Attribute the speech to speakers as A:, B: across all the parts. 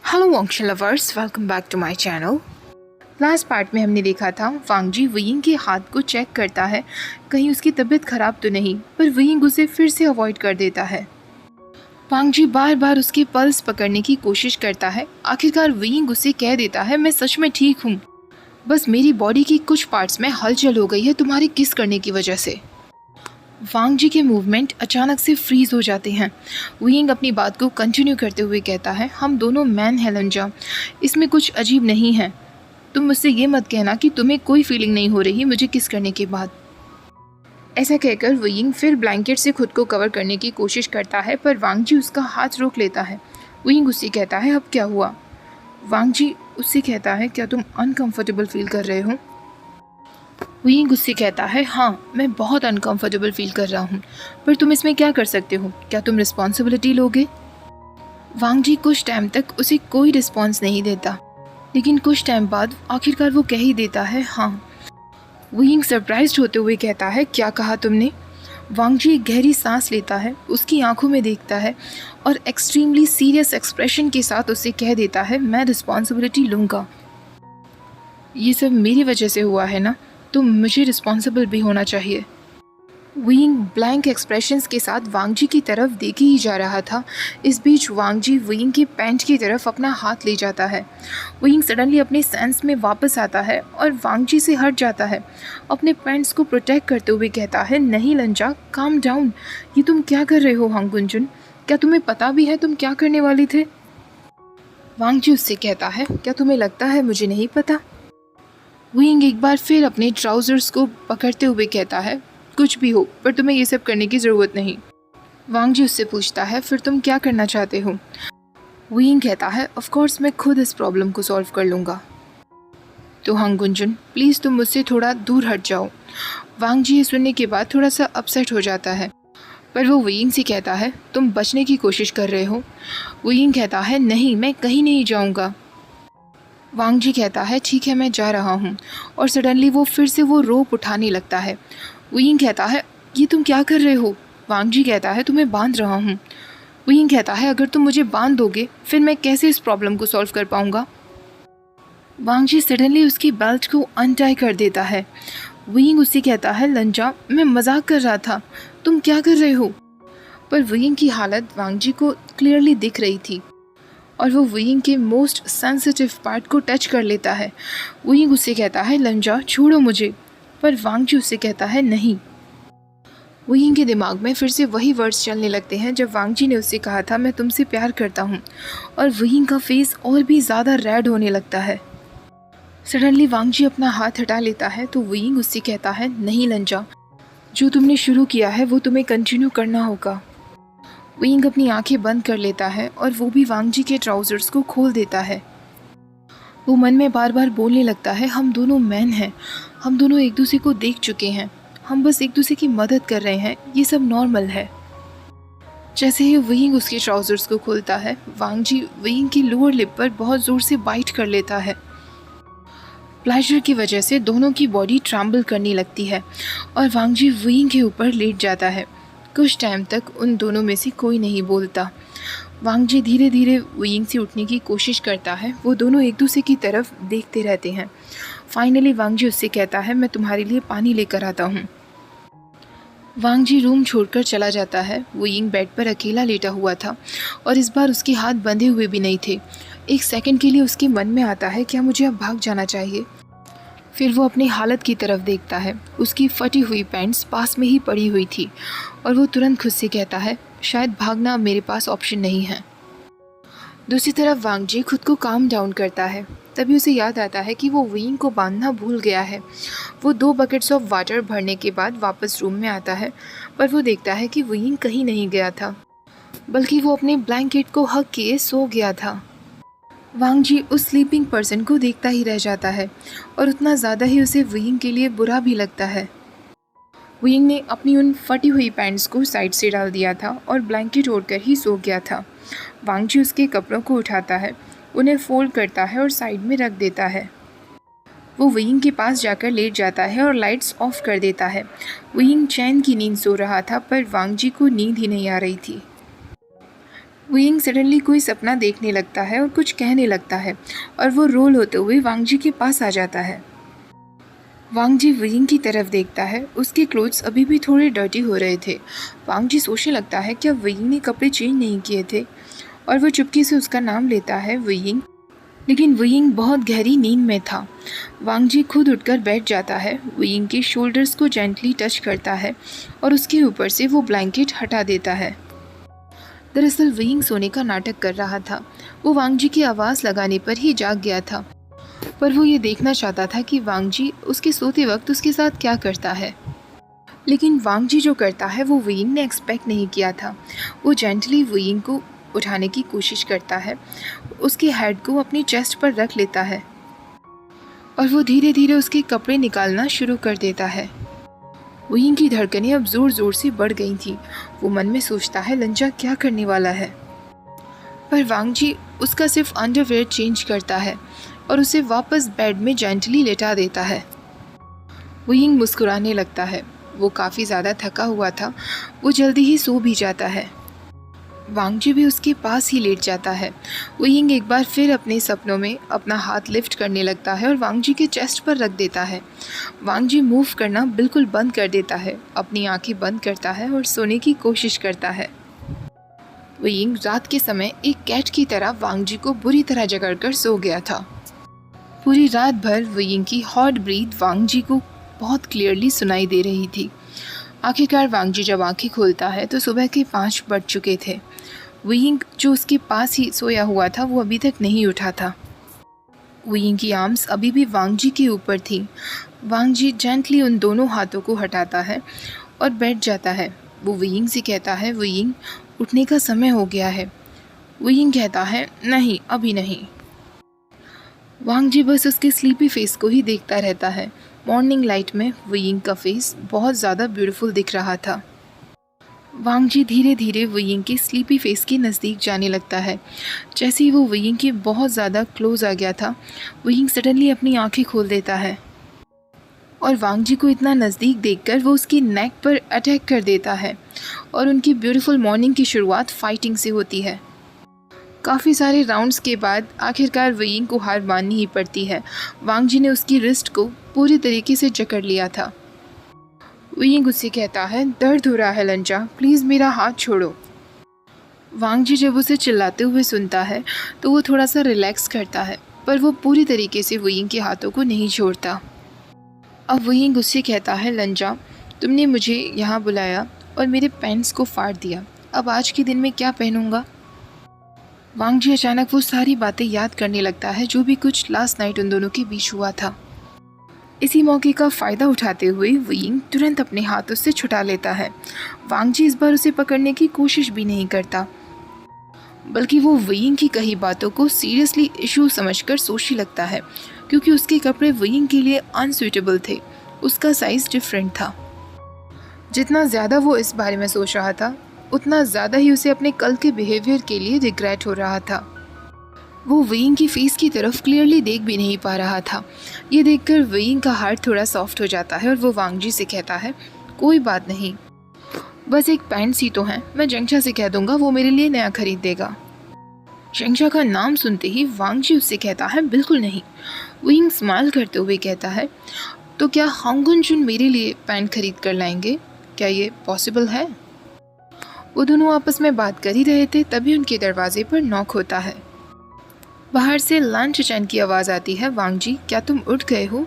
A: Hello वॉन्ग lovers, welcome back to my channel. Last part में हमने देखा था वांग जी वयिंग के हाथ को चेक करता है कहीं उसकी तबीयत खराब तो नहीं, पर वयिंग उसे फिर से अवॉइड कर देता है। वांग जी बार बार उसके पल्स पकड़ने की कोशिश करता है। आखिरकार वयिंग उसे कह देता है, मैं सच में ठीक हूँ, बस मेरी बॉडी की कुछ पार्ट्स में हलचल हो गई है तुम्हारी किस करने की वजह से। वांग जी के मूवमेंट अचानक से फ्रीज हो जाते हैं। वयिंग अपनी बात को कंटिन्यू करते हुए कहता है, हम दोनों मैन हैं लंजा, इसमें कुछ अजीब नहीं है। तुम मुझसे ये मत कहना कि तुम्हें कोई फीलिंग नहीं हो रही मुझे किस करने के बाद। ऐसा कहकर वयिंग फिर ब्लैंकेट से खुद को कवर करने की कोशिश करता है, पर वांग जी उसका हाथ रोक लेता है। वयिंग उससे कहता है, अब क्या हुआ? वांग जी उससे कहता है, क्या तुम अनकंफर्टेबल फील कर रहे हो? वयिंग उससे कहता है, हाँ मैं बहुत अनकंफर्टेबल फील कर रहा हूँ, पर तुम इसमें क्या कर सकते हो? क्या तुम रिस्पॉन्सिबिलिटी लोगे? वांग जी कुछ टाइम तक उसे कोई रिस्पॉन्स नहीं देता, लेकिन कुछ टाइम बाद आखिरकार वो कह ही देता है, हाँ। वयिंग सरप्राइज्ड होते हुए कहता है, क्या कहा तुमने? वांग जी एक गहरी सांस लेता है, उसकी आंखों में देखता है और एक्सट्रीमली सीरियस एक्सप्रेशन के साथ उसे कह देता है, मैं रिस्पॉन्सिबिलिटी लूँगा। ये सब मेरी वजह से हुआ है ना, तो मुझे रिस्पॉन्सिबल भी होना चाहिए। वयिंग ब्लैंक एक्सप्रेशंस के साथ वांग जी की तरफ देखे ही जा रहा था। इस बीच वांग जी वयिंग की पैंट की तरफ अपना हाथ ले जाता है। वयिंग सडनली अपने सेंस में वापस आता है और वांग जी से हट जाता है। अपने पैंट्स को प्रोटेक्ट करते हुए कहता है, नहीं लंजा, काम डाउन। ये तुम क्या कर रहे हो हांग गुंजुन? क्या तुम्हें पता भी है तुम क्या करने वाले थे? वांग जी उससे कहता है, क्या तुम्हें लगता है मुझे नहीं पता? वयिंग एक बार फिर अपने ट्राउजर्स को पकड़ते हुए कहता है, कुछ भी हो, पर तुम्हें ये सब करने की ज़रूरत नहीं। वांग जी उससे पूछता है, फिर तुम क्या करना चाहते हो? वयिंग कहता है, ऑफ कोर्स मैं खुद इस प्रॉब्लम को सॉल्व कर लूँगा। तो हांग गुंजुन प्लीज़ तुम मुझसे थोड़ा दूर हट जाओ। वांग जी ये सुनने के बाद थोड़ा सा अपसेट हो जाता है, पर वो वयिंग से कहता है, तुम बचने की कोशिश कर रहे हो? वयिंग कहता है, नहीं मैं कहीं नहीं जाऊँगा। वांग जी कहता है, ठीक है मैं जा रहा हूँ, और सडनली वो फिर से वो रोप उठाने लगता है। वयिंग कहता है, ये तुम क्या कर रहे हो? वांग जी कहता है, तुम्हें बांध रहा हूँ। वयिंग कहता है, अगर तुम मुझे बांध दोगे फिर मैं कैसे इस प्रॉब्लम को सॉल्व कर पाऊँगा? वांग जी सडनली उसकी बेल्ट को अनटाई कर देता है। वयिंग उससे कहता है, लंजा मैं मजाक कर रहा था, तुम क्या कर रहे हो? पर वयिंग की हालत वांग जी को क्लियरली दिख रही थी और वो वयिंग के मोस्ट सेंसिटिव पार्ट को टच कर लेता है। वयिंग उससे कहता है, लंजा छोड़ो मुझे, पर वांग जी उससे कहता है, नहीं। वयिंग के दिमाग में फिर से वही वर्ड्स चलने लगते हैं जब वांग जी ने उससे कहा था, मैं तुमसे प्यार करता हूँ, और वयिंग का फेस और भी ज़्यादा रेड होने लगता है। सडनली वांग जी अपना हाथ हटा लेता है तो वयिंग उससे कहता है, नहीं लंजा, जो तुमने शुरू किया है वो तुम्हें कंटिन्यू करना होगा। वयिंग अपनी आंखें बंद कर लेता है और वो भी वांग जी के ट्राउजर्स को खोल देता है। वो मन में बार बार बोलने लगता है, हम दोनों मैन हैं, हम दोनों एक दूसरे को देख चुके हैं, हम बस एक दूसरे की मदद कर रहे हैं, ये सब नॉर्मल है। जैसे ही वयिंग उसके ट्राउजर्स को खोलता है, वांग जी वयिंग की लोअर लिप पर बहुत ज़ोर से बाइट कर लेता है। प्लेजर की वजह से दोनों की बॉडी ट्रैम्बल करने लगती है और वांग जी वयिंग के ऊपर लेट जाता है। कुछ टाइम तक उन दोनों में से कोई नहीं बोलता। वांग जी धीरे धीरे वयिंग से उठने की कोशिश करता है। वो दोनों एक दूसरे की तरफ देखते रहते हैं। फाइनली वांग जी उससे कहता है, मैं तुम्हारे लिए पानी लेकर आता हूँ। वांग जी रूम छोड़कर चला जाता है। वयिंग बेड पर अकेला लेटा हुआ था और इस बार उसके हाथ बंधे हुए भी नहीं थे। एक सेकंड के लिए उसके मन में आता है, क्या मुझे अब भाग जाना चाहिए? फिर वो अपनी हालत की तरफ देखता है। उसकी फटी हुई पैंट्स पास में ही पड़ी हुई थी और वो तुरंत खुद से कहता है, शायद भागना अब मेरे पास ऑप्शन नहीं है। दूसरी तरफ वांग जी खुद को काम डाउन करता है। तभी उसे याद आता है कि वो वयिंग को बांधना भूल गया है। वो 2 बकेट्स ऑफ वाटर भरने के बाद वापस रूम में आता है, पर वो देखता है कि वयिंग कहीं नहीं गया था, बल्कि वो अपने ब्लैंकेट को हग किए सो गया था। वांग जी उस स्लीपिंग पर्सन को देखता ही रह जाता है और उतना ज़्यादा ही उसे वयिंग के लिए बुरा भी लगता है। वयिंग ने अपनी उन फटी हुई पैंट्स को साइड से डाल दिया था और ब्लैंकेट ओढ़कर ही सो गया था। वांग जी उसके कपड़ों को उठाता है, उन्हें फोल्ड करता है और साइड में रख देता है। वो वयिंग के पास जाकर लेट जाता है और लाइट्स ऑफ कर देता है। वयिंग चैन की नींद सो रहा था, पर वांग जी को नींद ही नहीं आ रही थी। वियिंग सडनली कोई सपना देखने लगता है और कुछ कहने लगता है और वो रोल होते हुए वांग जी के पास आ जाता है। वांग जी वियिंग की तरफ देखता है। उसके क्लोथ्स अभी भी थोड़े डर्टी हो रहे थे। वांग जी सोचने लगता है क्या वियिंग ने कपड़े चेंज नहीं किए थे, और वो चुपके से उसका नाम लेता है वियिंग। लेकिन वियिंग बहुत गहरी नींद में था। वांग जी खुद उठकर बैठ जाता है, वियिंग के शोल्डर्स को जेंटली टच करता है और उसके ऊपर से वो ब्लैंकेट हटा देता है। दरअसल वियिंग सोने का नाटक कर रहा था। वो वांग जी की आवाज़ लगाने पर ही जाग गया था, पर वो ये देखना चाहता था कि वांग जी उसके सोते वक्त उसके साथ क्या करता है। लेकिन वांग जी जो करता है वो वियिंग ने एक्सपेक्ट नहीं किया था। वो जेंटली वियिंग को उठाने की कोशिश करता है, उसके हेड को अपनी चेस्ट पर रख लेता है और वो धीरे धीरे उसके कपड़े निकालना शुरू कर देता है। वियिंग की धड़कनें अब ज़ोर ज़ोर से बढ़ गई थी। वो मन में सोचता है लंजा क्या करने वाला है, पर वांग जी उसका सिर्फ अंडरवेयर चेंज करता है और उसे वापस बेड में जेंटली लेटा देता है। वियिंग मुस्कुराने लगता है। वो काफ़ी ज़्यादा थका हुआ था, वो जल्दी ही सो भी जाता है। वांग जी भी उसके पास ही लेट जाता है। वियिंग एक बार फिर अपने सपनों में अपना हाथ लिफ्ट करने लगता है और वांग जी के चेस्ट पर रख देता है। वांग जी मूव करना बिल्कुल बंद कर देता है, अपनी आंखें बंद करता है और सोने की कोशिश करता है। वियिंग रात के समय एक कैट की तरह वांग जी को बुरी तरह जकड़कर सो गया था। पूरी रात भर वियिंग की हॉट ब्रीथ वांग जी को बहुत क्लियरली सुनाई दे रही थी। आखिरकार वांग जी जब आंखें खोलता है तो सुबह के 5 बज चुके थे। वियिंग जो उसके पास ही सोया हुआ था वो अभी तक नहीं उठा था। वियिंग की आर्म्स अभी भी वांग जी के ऊपर थी। वांग जी जेंटली उन दोनों हाथों को हटाता है और बैठ जाता है। वो वियिंग से कहता है वियिंग उठने का समय हो गया है। वियिंग कहता है नहीं अभी नहीं। वांग जी बस उसके स्लीपी फेस को ही देखता रहता है। मॉर्निंग लाइट में वियिंग का फेस बहुत ज़्यादा ब्यूटीफुल दिख रहा था। वांग जी धीरे धीरे वियिंग के स्लीपी फेस के नज़दीक जाने लगता है। जैसे ही वो वियिंग के बहुत ज़्यादा क्लोज आ गया था, वियिंग सडनली अपनी आंखें खोल देता है और वांग जी को इतना नज़दीक देखकर वो उसकी नेक पर अटैक कर देता है और उनकी ब्यूटीफुल मॉर्निंग की शुरुआत फाइटिंग से होती है। काफ़ी सारे राउंड्स के बाद आखिरकार वियिंग को हार माननी ही पड़ती है। वांग जी ने उसकी रिस्ट को पूरी तरीके से जकड़ लिया था। वियिंग उससे कहता है दर्द हो रहा है लंजा, प्लीज़ मेरा हाथ छोड़ो। वांग जी जब उसे चिल्लाते हुए सुनता है तो वो थोड़ा सा रिलैक्स करता है, पर वो पूरी तरीके से वियिंग के हाथों को नहीं छोड़ता। अब वियिंग उससे कहता है लंजा, तुमने मुझे यहाँ बुलाया और मेरे पैंट्स को फाड़ दिया, अब आज के दिन में क्या पहनूंगा। वांग जी अचानक वो सारी बातें याद करने लगता है जो भी कुछ लास्ट नाइट उन दोनों के बीच हुआ था। इसी मौके का फ़ायदा उठाते हुए वियिंग तुरंत अपने हाथ उससे छुटा लेता है। वांग जी इस बार उसे पकड़ने की कोशिश भी नहीं करता, बल्कि वो वियिंग की कही बातों को सीरियसली इशू समझकर सोचने लगता है, क्योंकि उसके कपड़े वियिंग के लिए अनसूटेबल थे। उसका साइज़ डिफरेंट था। जितना ज़्यादा वो इस बारे में सोच रहा था, उतना ज़्यादा ही उसे अपने कल के बिहेवियर के लिए रिग्रेट हो रहा था। वो वियिंग की फेस की तरफ क्लियरली देख भी नहीं पा रहा था। ये देखकर वियिंग का हार्ट थोड़ा सॉफ्ट हो जाता है और वो वांग जी से कहता है कोई बात नहीं, बस एक पैंट ही तो है, मैं जंगशा से कह दूंगा, वो मेरे लिए नया खरीद देगा। जंगशा का नाम सुनते ही वांग जी उससे कहता है बिल्कुल नहीं। वियिंग स्माइल करते हुए कहता है तो क्या हांगुन जुन मेरे लिए पैंट खरीद कर लाएंगे, क्या ये पॉसिबल है। वो दोनों आपस में बात कर ही रहे थे, तभी उनके दरवाजे पर नॉक होता है। बाहर से लान चैन की आवाज़ आती है, वांग जी क्या तुम उठ गए हो।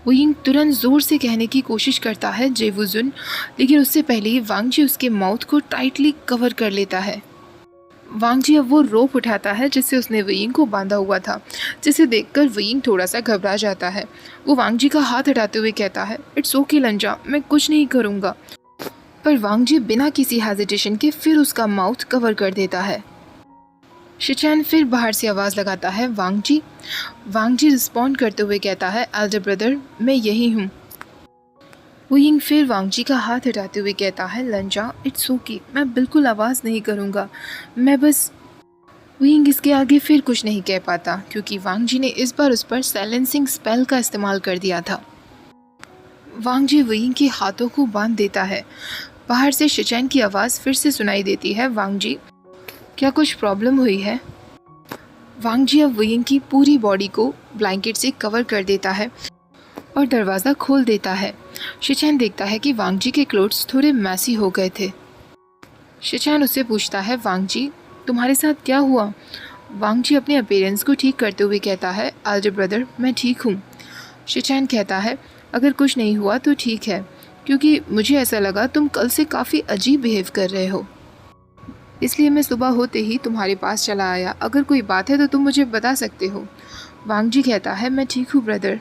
A: वियिंग तुरंत ज़ोर से कहने की कोशिश करता है जेवुजुन, लेकिन उससे पहले ही वांग जी उसके माउथ को टाइटली कवर कर लेता है। वांग जी अब वो रोप उठाता है जिससे उसने वियिंग को बांधा हुआ था, जिसे देखकर वियिंग थोड़ा सा घबरा जाता है। वो वांग जी का हाथ हटाते हुए कहता है इट्स ओके लंजा, मैं कुछ नहीं करूँगा। पर वांग जी बिना किसी हेजिटेशन के फिर उसका माउथ कवर कर देता है। शिचैन फिर बाहर से आवाज़ लगाता है वांग जी। वांग जी रिस्पॉन्ड करते हुए कहता है एल्डर ब्रदर, मैं यही हूँ। वियिंग फिर वांग जी का हाथ हटाते हुए कहता है लंजा इट्स ओके, मैं बिल्कुल आवाज़ नहीं करूँगा, मैं बस। वियिंग इसके आगे फिर कुछ नहीं कह पाता, क्योंकि वांग जी ने इस बार उस पर साइलेंसिंग स्पेल का इस्तेमाल कर दिया था। वांग जी वियिंग के हाथों को बांध देता है। बाहर से शिचैन की आवाज़ फिर से सुनाई देती है वांग जी, क्या कुछ प्रॉब्लम हुई है? वांग जी अब वुयिंग की पूरी बॉडी को ब्लैंकेट से कवर कर देता है और दरवाज़ा खोल देता है। शिचैन देखता है कि वांग जी के क्लोथ्स थोड़े मैसी हो गए थे। शिचैन उससे पूछता है, वांग जी तुम्हारे साथ क्या हुआ? वांग जी अपने अपीयरेंस को ठीक करते हुए कहता है, एल्डर ब्रदर मैं ठीक हूँ। शिचैन कहता है, अगर कुछ नहीं हुआ तो ठीक है, क्योंकि मुझे ऐसा लगा तुम कल से काफ़ी अजीब बिहेव कर रहे हो, इसलिए मैं सुबह होते ही तुम्हारे पास चला आया। अगर कोई बात है तो तुम मुझे बता सकते हो। वांग जी कहता है, मैं ठीक हूँ ब्रदर।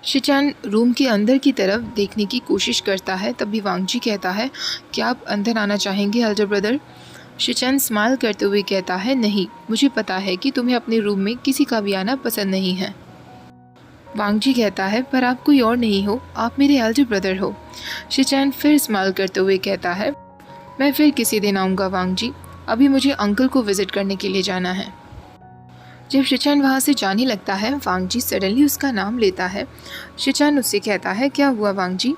A: शिचैन रूम के अंदर की तरफ देखने की कोशिश करता है, तभी वांग जी कहता है, क्या आप अंदर आना चाहेंगे एल्डर ब्रदर? शिचैन स्माइल करते हुए कहता है, नहीं, मुझे पता है कि तुम्हें अपने रूम में किसी का भी आना पसंद नहीं है। वांग जी कहता है, पर आप कोई और नहीं हो, आप मेरे एल्डर ब्रदर हो। शिचैन फिर स्माइल करते हुए कहता है, मैं फिर किसी दिन आऊँगा वांग जी, अभी मुझे अंकल को विज़िट करने के लिए जाना है। जब शिचैन वहाँ से जाने लगता है, वांग जी सडनली उसका नाम लेता है। शिचैन उससे कहता है, क्या हुआ वांग जी?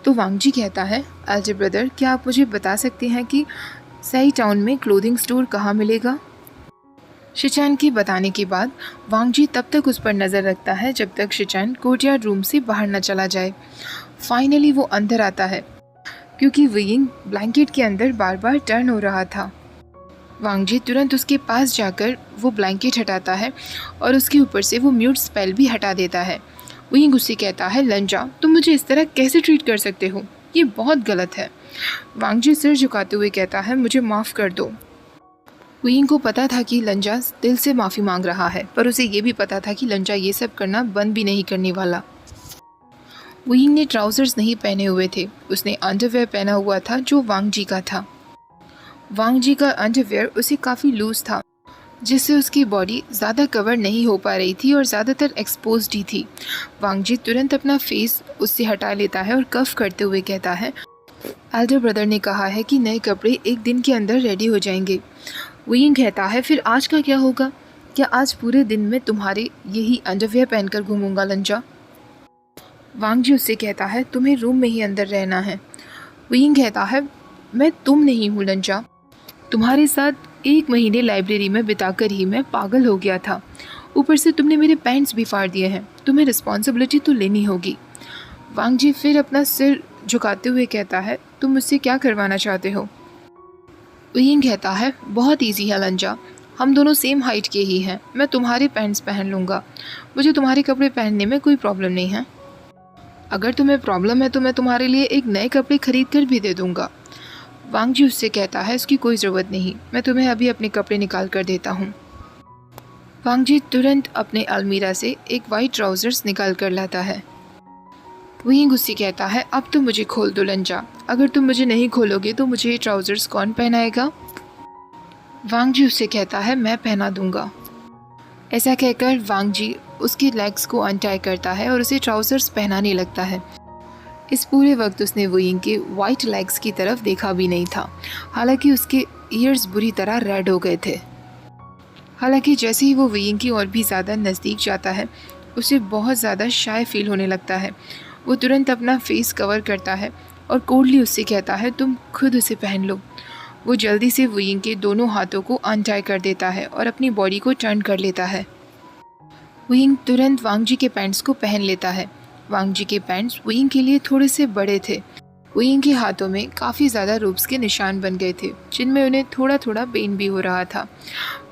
A: तो वांग जी कहता है, एल्डर ब्रदर क्या आप मुझे बता सकते हैं कि सही टाउन में क्लोथिंग स्टोर कहाँ मिलेगा? शिचैन के बताने के बाद वांग जी तब तक उस पर नज़र रखता है जब तक शिचैन कोर्टयार्ड रूम से बाहर न चला जाए। फाइनली वो अंदर आता है, क्योंकि वुयिंग ब्लैंकेट के अंदर बार बार टर्न हो रहा था। वांग जी तुरंत उसके पास जाकर वो ब्लैंकेट हटाता है और उसके ऊपर से वो म्यूट स्पेल भी हटा देता है। वुयिंग उससे कहता है, लंजा तुम मुझे इस तरह कैसे ट्रीट कर सकते हो, ये बहुत गलत है। वांग जी सिर झुकाते हुए कहता है, मुझे माफ़ कर दो। वुयिंग को पता था कि लंजा दिल से माफ़ी मांग रहा है, पर उसे ये भी पता था कि लंजा ये सब करना बंद भी नहीं करने वाला। वुयिंग ने ट्राउज़र्स नहीं पहने हुए थे, उसने अंडरवेयर पहना हुआ था जो वांग जी का था। वांग जी का अंडरवेयर उसे काफ़ी लूज था, जिससे उसकी बॉडी ज़्यादा कवर नहीं हो पा रही थी और ज़्यादातर एक्सपोज्ड ही थी। वांग जी तुरंत अपना फेस उससे हटा लेता है और कफ करते हुए कहता है, एल्डर ब्रदर ने कहा है कि नए कपड़े एक दिन के अंदर रेडी हो जाएंगे। वुयिंग कहता है, फिर आज का क्या होगा? क्या आज पूरे दिन में तुम्हारे यही अंडरवेयर पहनकर घूमूंगा लंजा? वांग जी उससे कहता है, तुम्हें रूम में ही अंदर रहना है। वुयिंग कहता है, मैं तुम नहीं हूँ लंजा, तुम्हारे साथ 1 महीने लाइब्रेरी में बिताकर ही मैं पागल हो गया था, ऊपर से तुमने मेरे पैंट्स भी फाड़ दिए हैं, तुम्हें रिस्पॉन्सिबिलिटी तो लेनी होगी। वांग जी फिर अपना सिर झुकाते हुए कहता है, तुम मुझसे क्या करवाना चाहते हो? वुयिंग कहता है, बहुत ईजी है लंजा, हम दोनों सेम हाइट के ही हैं, मैं तुम्हारे पैंट्स पहन लूँगा, मुझे तुम्हारे कपड़े पहनने में कोई प्रॉब्लम नहीं है। अगर तुम्हें प्रॉब्लम है तो मैं तुम्हारे लिए एक नए कपड़े खरीद कर भी दे दूँगा। वांग जी उससे कहता है, इसकी कोई ज़रूरत नहीं, मैं तुम्हें अभी अपने कपड़े निकाल कर देता हूँ। वांग जी तुरंत अपने अलमीरा से एक वाइट ट्राउज़र्स निकाल कर लाता है। वुयिंग उससे कहता है, अब तो मुझे खोल दो लंजा, अगर तुम मुझे नहीं खोलोगे तो मुझे ये ट्राउज़र्स कौन पहनाएगा? वांग जी उससे कहता है, मैं पहना दूंगा। ऐसा कहकर वांग जी उसकी लेग्स को अनटाई करता है और उसे ट्राउज़र्स पहनाने लगता है। इस पूरे वक्त उसने वुयिंग के वाइट लेग्स की तरफ देखा भी नहीं था, हालांकि उसके ईयर्स बुरी तरह रेड हो गए थे। हालांकि जैसे ही वो वुयिंग की और भी ज़्यादा नज़दीक जाता है, उसे बहुत ज़्यादा शाय फील होने लगता है। वो तुरंत अपना फेस कवर करता है और कोल्डली उससे कहता है, तुम खुद उसे पहन लो। वो जल्दी से वुयिंग के दोनों हाथों को अनटाई कर देता है और अपनी बॉडी को टर्न कर लेता है। वुयिंग तुरंत वांग जी के पैंट्स को पहन लेता है। वांग जी के पैंट्स वुयिंग के लिए थोड़े से बड़े थे। वुयिंग के हाथों में काफ़ी ज़्यादा रूप्स के निशान बन गए थे, जिनमें उन्हें थोड़ा थोड़ा पेन भी हो रहा था।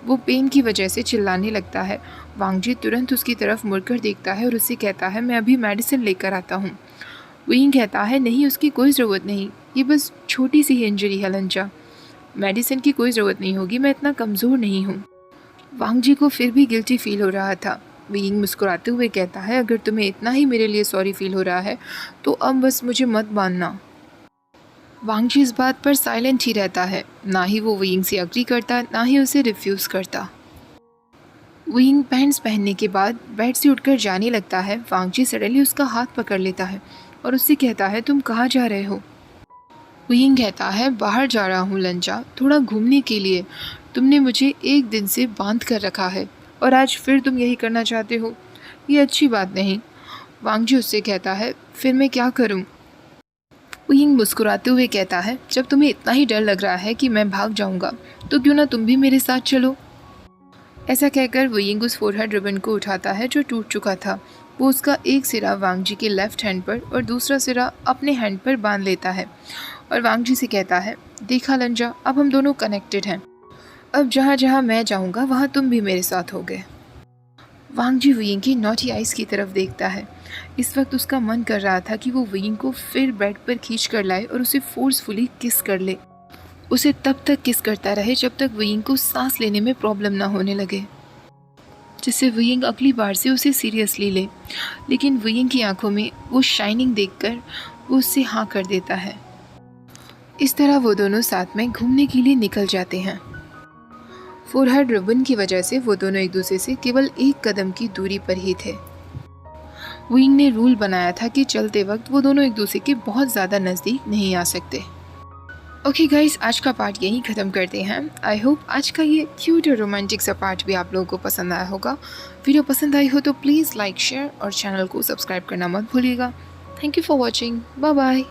A: वो पेन की वजह से चिल्लाने लगता है। वांग जी तुरंत उसकी तरफ मुड़कर देखता है और उससे कहता है, मैं अभी मेडिसिन लेकर आता हूँ। वुयिंग कहता है, नहीं, उसकी कोई ज़रूरत नहीं, ये बस छोटी सी इंजरी है लंजा, मेडिसिन की कोई ज़रूरत नहीं होगी, मैं इतना कमज़ोर नहीं हूँ। वांग जी को फिर भी गिल्टी फील हो रहा था। वुयिंग मुस्कुराते हुए कहता है, अगर तुम्हें इतना ही मेरे लिए सॉरी फील हो रहा है तो अब बस मुझे मत बांधना। वांग जी इस बात पर साइलेंट ही रहता है, ना ही वो वुयिंग से अग्री करता, ना ही उसे रिफ्यूज़ करता। वुयिंग पैंट्स पहनने के बाद बेड से उठकर जाने लगता है। वांग जी सडनली उसका हाथ पकड़ लेता है और उससे कहता है, तुम कहाँ जा रहे हो? वुयिंग कहता है, बाहर जा रहा हूँ लंजा, थोड़ा घूमने के लिए। तुमने मुझे एक दिन से बांध कर रखा है और आज फिर तुम यही करना चाहते हो, ये अच्छी बात नहीं। वांग जी उससे कहता है, फिर मैं क्या करूँ? वुयिंग मुस्कुराते हुए कहता है, जब तुम्हें इतना ही डर लग रहा है कि मैं भाग जाऊंगा तो क्यों ना तुम भी मेरे साथ चलो। ऐसा कहकर वुयिंग उस फोरहेड रिबन को उठाता है जो टूट चुका था। वो उसका एक सिरा वांग जी के लेफ्ट हैंड पर और दूसरा सिरा अपने हैंड पर बांध लेता है और वांग जी से कहता है, देखा लंजा, अब हम दोनों कनेक्टेड हैं। अब जहाँ जहाँ मैं जाऊँगा वहाँ तुम भी मेरे साथ होगे। वांग जी वुयिंग की नॉटी आइज की तरफ देखता है। इस वक्त उसका मन कर रहा था कि वो वुयिंग को फिर बेड पर खींच कर लाए और उसे फोर्सफुली किस कर ले। उसे तब तक किस करता रहे जब तक वुयिंग को सांस लेने में प्रॉब्लम ना होने लगे, जिससे वुयिंग अगली बार से उसे सीरियसली ले। लेकिन वुयिंग की आंखों में वो शाइनिंग देखकर वो उससे हाँ कर देता है। इस तरह वो दोनों साथ में घूमने के लिए निकल जाते हैं। फोरहेड रिबन की वजह से वो दोनों एक दूसरे से केवल एक कदम की दूरी पर ही थे। वुयिंग ने रूल बनाया था कि चलते वक्त वो दोनों एक दूसरे के बहुत ज़्यादा नज़दीक नहीं आ सकते। ओके गाइस, आज का पार्ट यहीं ख़त्म करते हैं। आई होप आज का ये क्यूट और रोमांटिक सा पार्ट भी आप लोगों को पसंद आया होगा। वीडियो पसंद आई हो तो प्लीज़ लाइक, शेयर और चैनल को सब्सक्राइब करना मत भूलिएगा। Thank you for watching. Bye bye.